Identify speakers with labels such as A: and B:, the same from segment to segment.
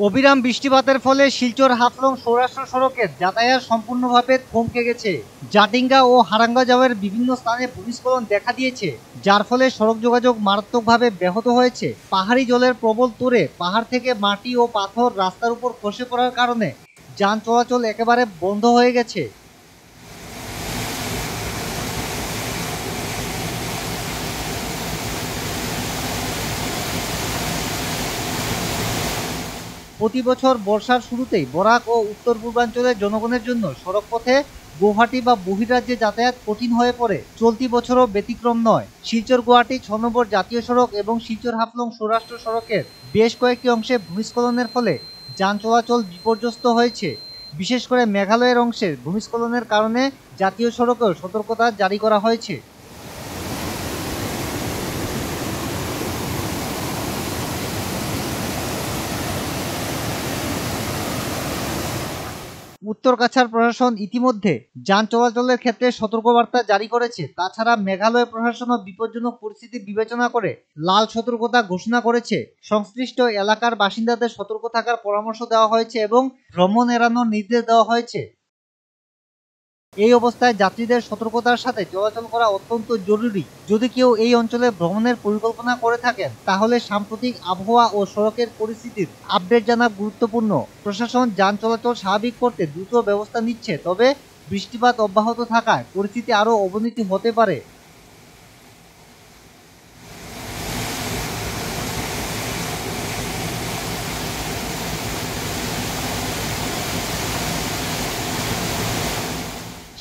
A: অবিরাম বৃষ্টিপাতের ফলে শিলচর হাফলং সৌরাষ্ট্র সড়কের যাতায়াত সম্পূর্ণভাবে থমকে গেছে। জাটিঙ্গা ও হারাঙ্গা যাওয়ার বিভিন্ন স্থানে ভূমিস্খলন দেখা দিয়েছে, যার ফলে সড়ক যোগাযোগ মারাত্মকভাবে ব্যাহত হয়েছে। পাহাড়ি জলের প্রবল তোড়ে পাহাড় থেকে মাটি ও পাথর রাস্তার উপর খসে পড়ার কারণে যান চলাচল একেবারে বন্ধ হয়ে গেছে। প্রতি বছর বর্ষার শুরুতেই বরাক ও উত্তর পূর্বাঞ্চলের জনগণের জন্য সড়কপথে গুয়াহাটি বা বহিরাজ্যে যাতায়াত কঠিন হয়ে পড়ে। চলতি বছরও ব্যতিক্রম নয়। শিলচর গুয়াহাটি ৬ নম্বর জাতীয় সড়ক এবং শিলচর হাফলং সৌরাষ্ট্র সড়কের বেশ কয়েকটি অংশে ভূমিস্খলনের ফলে যান চলাচল বিপর্যস্ত হয়েছে। বিশেষ করে মেঘালয়ের অংশের ভূমিস্খলনের কারণে জাতীয় সড়কেও সতর্কতা জারি করা হয়েছে। উত্তর কাছাড় প্রশাসন ইতিমধ্যে যান চলাচলের ক্ষেত্রে সতর্কবার্তা জারি করেছে। তাছাড়া মেঘালয় প্রশাসনও বিপজ্জনক পরিস্থিতি বিবেচনা করে লাল সতর্কতা ঘোষণা করেছে। সংশ্লিষ্ট এলাকার বাসিন্দাদের সতর্ক থাকার পরামর্শ দেওয়া হয়েছে এবং ভ্রমণ এড়ানোর নির্দেশ দেওয়া হয়েছে। এই অবস্থায় যাত্রীদের সতর্কতার সাথে চলাচল করা অত্যন্ত জরুরি। যদি কেউ এই অঞ্চলে ভ্রমণের পরিকল্পনা করে থাকেন, তাহলে সাম্প্রতিক আবহাওয়া ও সড়কের পরিস্থিতির আপডেট জানা গুরুত্বপূর্ণ। প্রশাসন যান চলাচল স্বাভাবিক করতে দ্রুত ব্যবস্থা নিচ্ছে, তবে বৃষ্টিপাত অব্যাহত থাকায় পরিস্থিতি আরও অবনতি হতে পারে।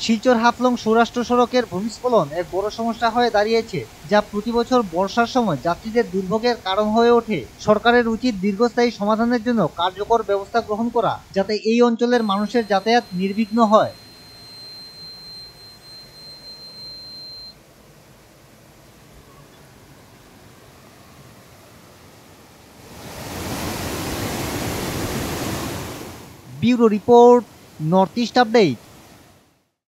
A: শিলচর হাফলং সৌরাষ্ট্র সড়কের ভূমিস্খলন এক বড় সমস্যা হয়ে দাঁড়িয়েছে, যা প্রতি বছর বর্ষার সময় যাত্রীদের দুর্ভোগের কারণ হয়ে ওঠে। সরকারের উচিত দীর্ঘস্থায়ী সমাধানের জন্য কার্যকর ব্যবস্থা গ্রহণ করা, যাতে এই অঞ্চলের মানুষের যাতায়াত নির্বিঘ্ন হয়। Bureau report, north east update.